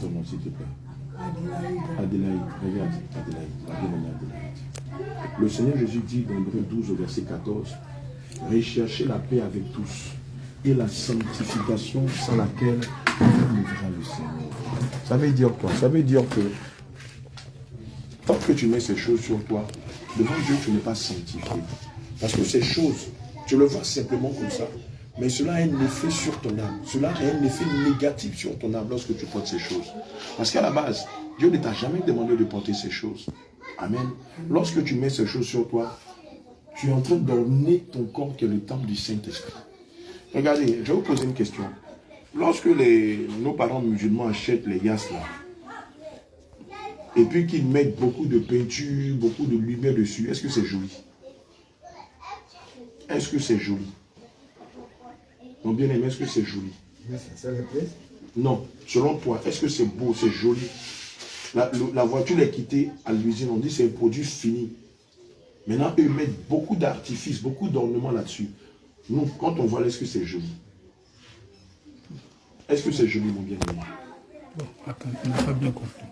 ton nom, s'il te plaît? Adélaïde. Regarde, Adélaïde. Le Seigneur Jésus dit dans Hébreux 12 au verset 14, recherchez la paix avec tous et la sanctification sans laquelle on ne verra le Seigneur. Ça veut dire quoi? Ça veut dire que tant que tu mets ces choses sur toi, devant Dieu, tu n'es pas sanctifié. Parce que ces choses, tu le vois simplement comme ça, mais cela a un effet sur ton âme. Cela a un effet négatif sur ton âme lorsque tu portes ces choses. Parce qu'à la base, Dieu ne t'a jamais demandé de porter ces choses. Amen. Lorsque tu mets ces choses sur toi, tu es en train d'orner ton corps qui est le temple du Saint-Esprit. Regardez, je vais vous poser une question. Lorsque nos parents musulmans achètent les yas là, et puis qu'ils mettent beaucoup de peinture, beaucoup de lumière dessus, est-ce que c'est joli? Est-ce que c'est joli? Mon bien-aimé, est-ce que c'est joli? Ça le plaît? Non. Selon toi, est-ce que c'est beau, c'est joli? La voiture est quittée à l'usine, on dit c'est un produit fini. Maintenant, eux mettent beaucoup d'artifices, beaucoup d'ornements là-dessus. Nous, quand on voit, est-ce que c'est joli? Est-ce que c'est joli, mon bien-aimé? Bon, attends, on n'a pas bien compris.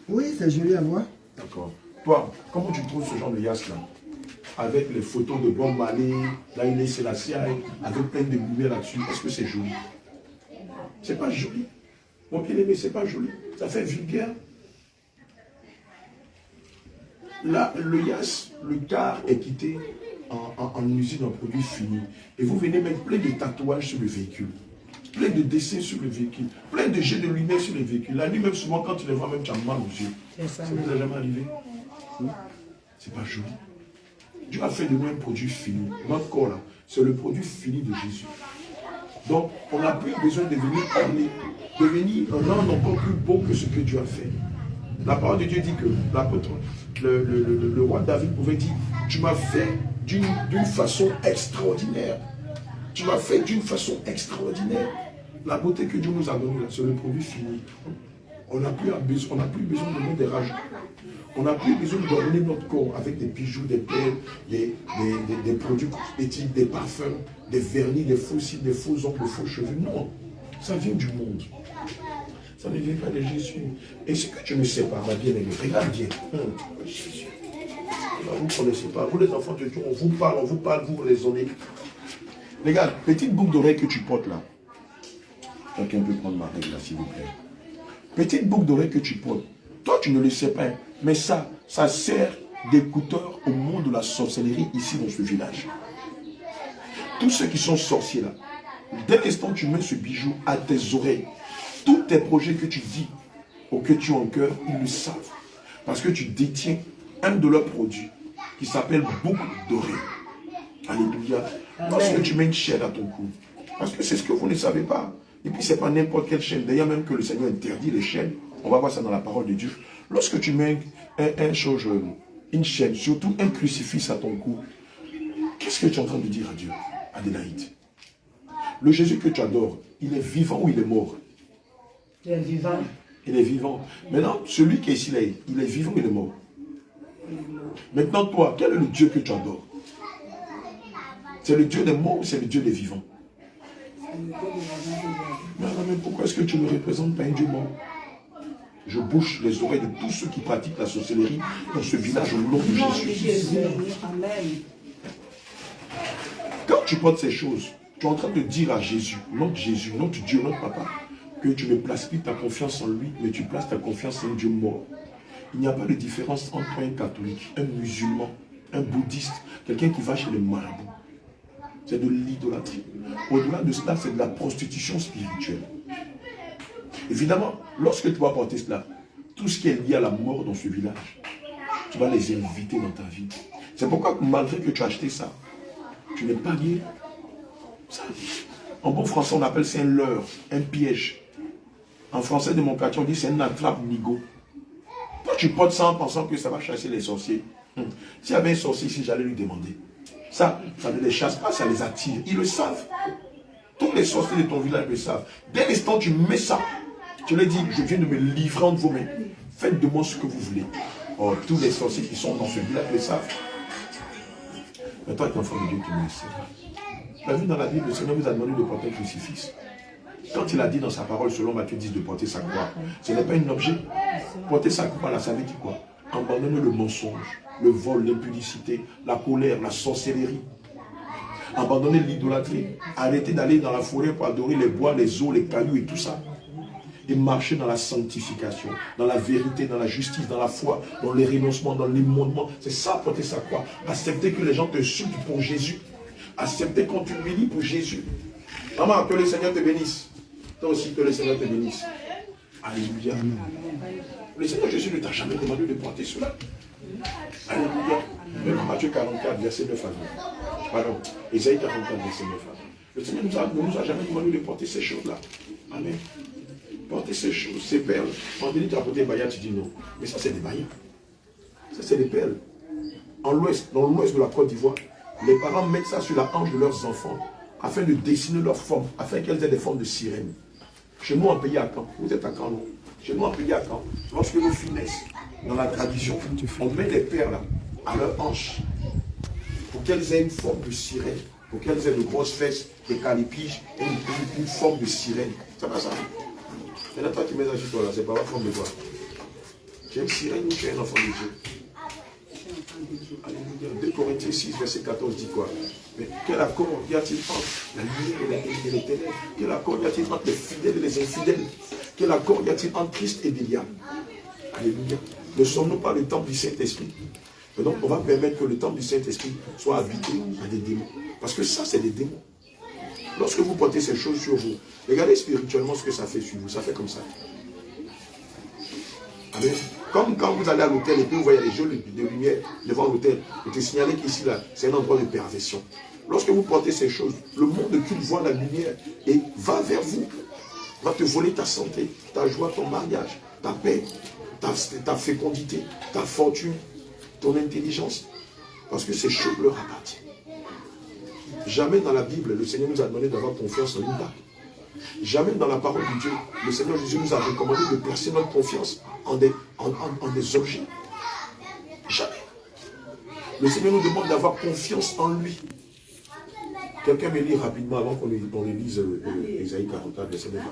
Oui, c'est joli à voir. D'accord. Toi, comment tu trouves ce genre de yas là? Avec les photos de Bob Marley, là il est Selassie, avec plein de lumière là-dessus. Est-ce que c'est joli? C'est pas joli. Mon bien-aimé, c'est pas joli. Ça fait vulgaire. Là, le yas, le car est quitté en usine, en produit fini. Et vous venez mettre plein de tatouages sur le véhicule. Plein de dessins sur le véhicule. Plein de jets de lumière sur le véhicule. La nuit, même souvent, quand tu les vois, même tu as mal aux yeux. Ça ne vous est jamais arrivé? C'est pas joli. Dieu a fait de nous un produit fini. Notre corps, là, c'est le produit fini de Jésus. Donc, on n'a plus besoin de venir orner, de venir rendre encore plus beau que ce que Dieu a fait. La parole de Dieu dit que l'apôtre, le roi David pouvait dire, tu m'as fait d'une façon extraordinaire. Tu m'as fait d'une façon extraordinaire. La beauté que Dieu nous a donnée, c'est le produit fini. On n'a plus besoin de mettre des rajouts. On n'a plus besoin d'orner notre corps avec des bijoux, des perles, des produits cosmétiques, des parfums, des vernis, des faux cils, des faux ongles, des faux cheveux. Non, ça vient du monde. Ça ne vient pas de Jésus. Et ce que tu ne sais pas, ma bien-aimée, regarde bien. Jésus. Vous ne connaissez pas. Vous, les enfants de Dieu, on vous parle, vous raisonnez. Regarde, petite boucle d'oreille que tu portes là. Quelqu'un peut prendre ma règle là, s'il vous plaît. Petite boucle d'oreille que tu portes. Toi, tu ne le sais pas, mais ça sert d'écouteur au monde de la sorcellerie ici dans ce village. Tous ceux qui sont sorciers là, dès l'instant où tu mets ce bijou à tes oreilles, tous tes projets que tu dis ou que tu as en cœur, ils le savent. Parce que tu détiens un de leurs produits qui s'appelle boucle d'oreille. Alléluia. Lorsque tu mets une chaîne à ton cou, parce que c'est ce que vous ne savez pas. Et puis c'est pas n'importe quelle chaîne. D'ailleurs même que le Seigneur interdit les chaînes. On va voir ça dans la parole de Dieu. Lorsque tu mets une chaîne, surtout un crucifix à ton cou, qu'est-ce que tu es en train de dire à Dieu, Adélaïde? Le Jésus que tu adores, il est vivant ou il est mort? Il est vivant. Il est vivant. Maintenant, celui qui est ici, là, il est vivant ou il est mort? Maintenant, toi, quel est le Dieu que tu adores? C'est le Dieu des morts ou c'est le Dieu des vivants? Mais pourquoi est-ce que tu ne représentes pas un Dieu mort? Je bouche les oreilles de tous ceux qui pratiquent la sorcellerie dans ce village au nom de Jésus. Quand tu portes ces choses, tu es en train de dire à Jésus, notre Dieu, notre Papa, que tu ne places plus ta confiance en lui, mais tu places ta confiance en un Dieu mort. Il n'y a pas de différence entre un catholique, un musulman, un bouddhiste, quelqu'un qui va chez les marabouts. C'est de l'idolâtrie. Au-delà de cela, c'est de la prostitution spirituelle. Évidemment, lorsque tu vas porter cela, tout ce qui est lié à la mort dans ce village, tu vas les inviter dans ta vie. C'est pourquoi, malgré que tu as acheté ça, tu n'es pas lié. Ça, en bon français, on appelle ça un leurre, un piège. En français de mon quartier, on dit c'est un attrape-nigo. Toi, tu portes ça en pensant que ça va chasser les sorciers. S'il y avait un sorcier ici, j'allais lui demander. Ça ne les chasse pas, ça les attire. Ils le savent. Tous les sorciers de ton village le savent. Dès l'instant où tu mets ça, tu leur dis, je viens de me livrer entre vos mains. Faites de moi ce que vous voulez. Oh, tous les sorciers qui sont dans ce village le savent. Mais toi, tu es enfant de Dieu, tu ne le sais pas. Tu as vu dans la Bible, le Seigneur vous a demandé de porter un crucifix. Quand il a dit dans sa parole, selon Matthieu 10, de porter sa croix, ce n'est pas un objet. Porter sa croix, là, ça veut dire quoi? Abandonner le mensonge, le vol, l'impudicité, la colère, la sorcellerie. Abandonner l'idolâtrie. Arrêter d'aller dans la forêt pour adorer les bois, les eaux, les cailloux et tout ça. Et marcher dans la sanctification, dans la vérité, dans la justice, dans la foi, dans les renoncements, dans l'émondement. C'est ça, porter sa croix. Accepter que les gens te suivent pour Jésus. Accepter qu'on t'humilie pour Jésus. Maman, que le Seigneur te bénisse. Toi aussi, que le Seigneur te bénisse. Alléluia. Le Seigneur Jésus ne t'a jamais demandé de porter cela. Alléluia. Même Matthieu 44, verset 9 à 12. Pardon, Ésaïe 44, verset 9 à 12. Le Seigneur ne nous a jamais demandé de porter ces choses-là. Amen. Porter ces choses, ces perles. Quand tu as porté des baïas, tu dis non. Mais ça, c'est des baïas. Ça, c'est des perles. Dans l'ouest de la Côte d'Ivoire, les parents mettent ça sur la hanche de leurs enfants afin de dessiner leur forme, afin qu'elles aient des formes de sirènes. Chez nous, en pays à Caen, vous êtes à Caen, non? Chez nous, en pays à Caen, lorsque nos filles naissent, dans la tradition, on met des perles à leur hanche pour qu'elles aient une forme de sirène, pour qu'elles aient de grosses fesses, des calipiges et une forme de sirène. Ça va ça? Maintenant, toi qui mets ça sur toi là, c'est pas la forme de quoi? Tu es une sirène ou tu es un enfant de Dieu? Alléluia. 2 Corinthiens 6, verset 14 dit quoi? Mais quel accord y a-t-il entre la lumière et les ténèbres? Quel accord y a-t-il entre les fidèles et les infidèles? Quel accord y a-t-il entre Christ et Bélial? Alléluia. Ne sommes-nous pas le temple du Saint-Esprit? Et donc, on va permettre que le temple du Saint-Esprit soit habité par des démons. Parce que ça, c'est des démons. Lorsque vous portez ces choses sur vous, regardez spirituellement ce que ça fait sur vous. Ça fait comme ça. Amen. Comme quand vous allez à l'hôtel et puis vous voyez les jeux de lumière devant l'hôtel, et te signaler qu'ici, là, c'est un endroit de perversion. Lorsque vous portez ces choses, le monde de culte voit la lumière et va vers vous. Va te voler ta santé, ta joie, ton mariage, ta paix, ta fécondité, ta fortune, ton intelligence. Parce que ces choses leur appartiennent. Jamais dans la Bible, le Seigneur nous a demandé d'avoir confiance en une dame. Jamais dans la parole de Dieu, le Seigneur Jésus nous a recommandé de placer notre confiance en des objets. Jamais. Le Seigneur nous demande d'avoir confiance en lui. Quelqu'un me lit rapidement avant qu'on lise Ésaïe 44, verset 9.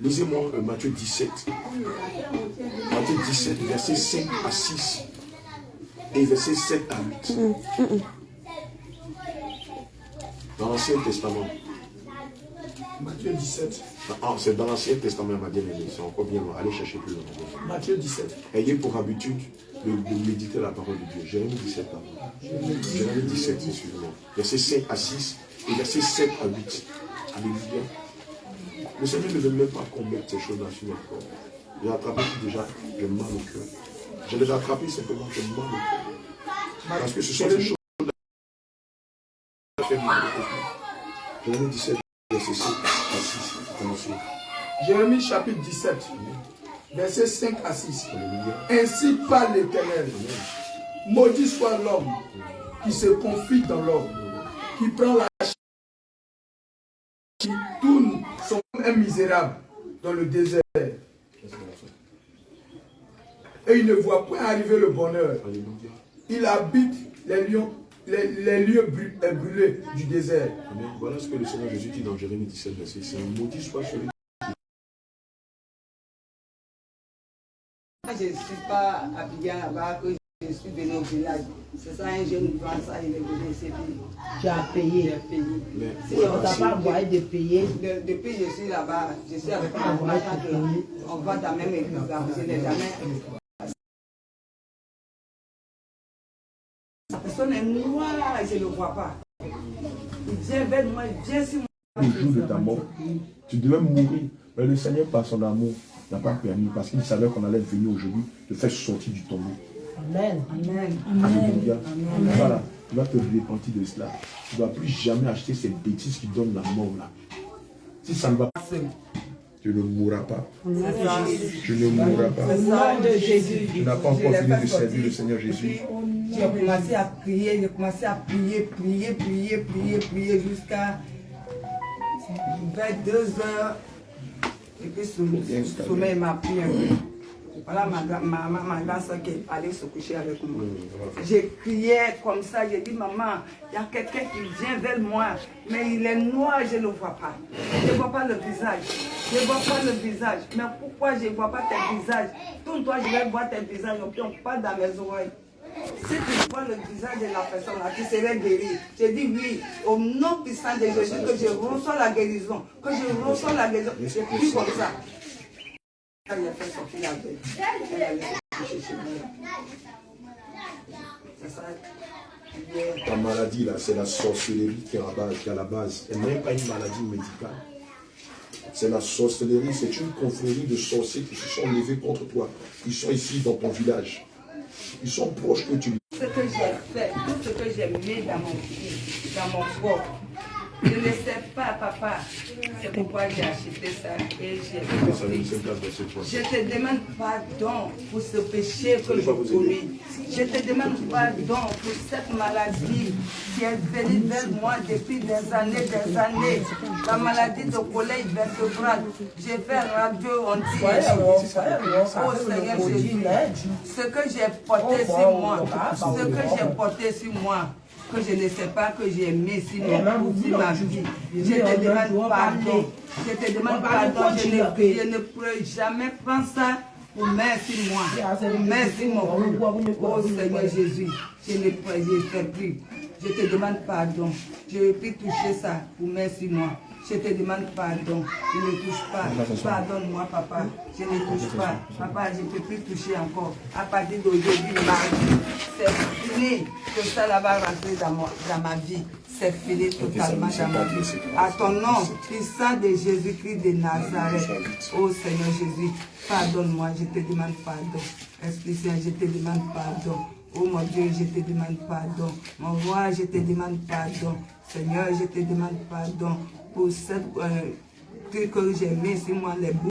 Lisez-moi Matthieu 17. Matthieu 17, verset 5 à 6. Et verset 7 à 8. Dans l'Ancien Testament. Matthieu 17. Ah, c'est dans l'Ancien Testament, ma bien-aimée. C'est encore bien loin. Allez chercher plus loin. Matthieu 17. Ayez pour habitude de méditer la parole de Dieu. Jérémie 17, pardon. Jérémie 17, excusez-moi. Verset 5 à 6 et verset 7 à 8. Alléluia. Le Seigneur ne veut même pas qu'on mette ces choses-là sur notre corps. J'ai attrapé déjà, j'ai mal au cœur. Je les ai attrapés simplement, j'ai mal au cœur. Parce que ce sont ces choses Jérémie 17, verset 5 à 6. Commencez. Jérémie chapitre 17, verset 5 à 6. Ainsi parle l'Éternel. Maudit soit l'homme qui se confie dans l'homme, qui prend la chair, qui tourne son un misérable dans le désert. Et il ne voit point arriver le bonheur. Il habite les lieux brûlés du désert. Amen. Voilà ce que le Seigneur Jésus dit dans Jérémie 17, verset 5. Maudit soit celui Je ne suis pas habillé là-bas, que je suis venu au village. C'est ça, un jeune vend ça, il est venu ici. Tu as payé. J'ai payé. mais Si on ne t'a pas envoyé de payer, Depuis que je suis là-bas, je suis avec ma voix, on va dans la même église. Je n'ai jamais. La personne est noire, je ne le vois pas. Il vient vers moi, il vient sur moi. le jour de ta mort, tu devais mourir. Mais le Seigneur, par son amour, n'a pas permis, parce qu'il savait qu'on allait venir aujourd'hui, te faire sortir du tombeau. Amen. Amen. Alléluia. Voilà, tu vas te repentir de cela. Tu ne vas plus jamais acheter ces bêtises qui donnent la mort là. Si ça ne va pas, tu ne mourras pas. Tu ne mourras pas. Au nom de Jésus. Tu n'as pas encore fini de servir le Seigneur Jésus. J'ai commencé à prier, prier jusqu'à vers 2 heures. Et puis le sommeil m'a pris un peu. Voilà ma grande soeur qui est allée se coucher avec moi. J'ai crié comme ça, j'ai dit, maman, il y a quelqu'un qui vient vers moi, mais il est noir, je ne le vois pas. Je ne vois pas le visage. Je ne vois pas le visage. Mais pourquoi je ne vois pas tes visages? Tourne-toi, je vais voir tes visages, puis on parle dans mes oreilles. Si tu vois le visage de la personne là, tu serais guéri. J'ai dit oui, au nom puissant de Jésus, que je reçois la guérison. Que je reçois la guérison. J'ai pris comme ça. Il a fait sortir la bête. Elle allait coucher chez moi. C'est ça. Ta maladie là, c'est la sorcellerie qui est à la base. Elle n'est même pas une maladie médicale. C'est la sorcellerie, c'est une confrérie de sorciers qui se sont levés contre toi. Ils sont ici dans ton village. Ils sont proches que tu. Ce que j'ai fait, tout ce que j'ai mis dans mon corps, je ne sais pas, papa. C'est pourquoi j'ai acheté ça et j'ai compris. Je te demande pardon pour ce péché que je commis. Je te demande pardon pour cette maladie qui est venue vers moi depuis des années, La maladie de colère vertébrale. J'ai fait radio, on dit. Oh Seigneur Jésus, ce que j'ai porté sur moi, que je ne sais pas que j'ai mis sur ma vie. Je te demande pardon. Je te demande pardon. Je ne pourrai jamais prendre ça pour merci moi. Merci mon Dieu. Oh Seigneur Jésus, je ne fais plus. Je te demande pardon. Je ne peux plus toucher ça pour merci moi. Je te demande pardon. Je ne touche pas. Pardonne-moi, papa. Je ne touche pas. Papa, je ne peux plus toucher encore. À partir d'aujourd'hui, c'est fini. Que ça là va rentrer dans ma vie. C'est fini totalement dans ma vie. À ton nom, puissant de Jésus-Christ de Nazareth. Oh Seigneur Jésus, pardonne-moi. Je te demande pardon. Esprit Saint, je te demande pardon. Oh mon Dieu, je te demande pardon. Mon roi, je te demande pardon. Seigneur, je te demande pardon pour cette truc que j'ai mis sur moi, les bouts.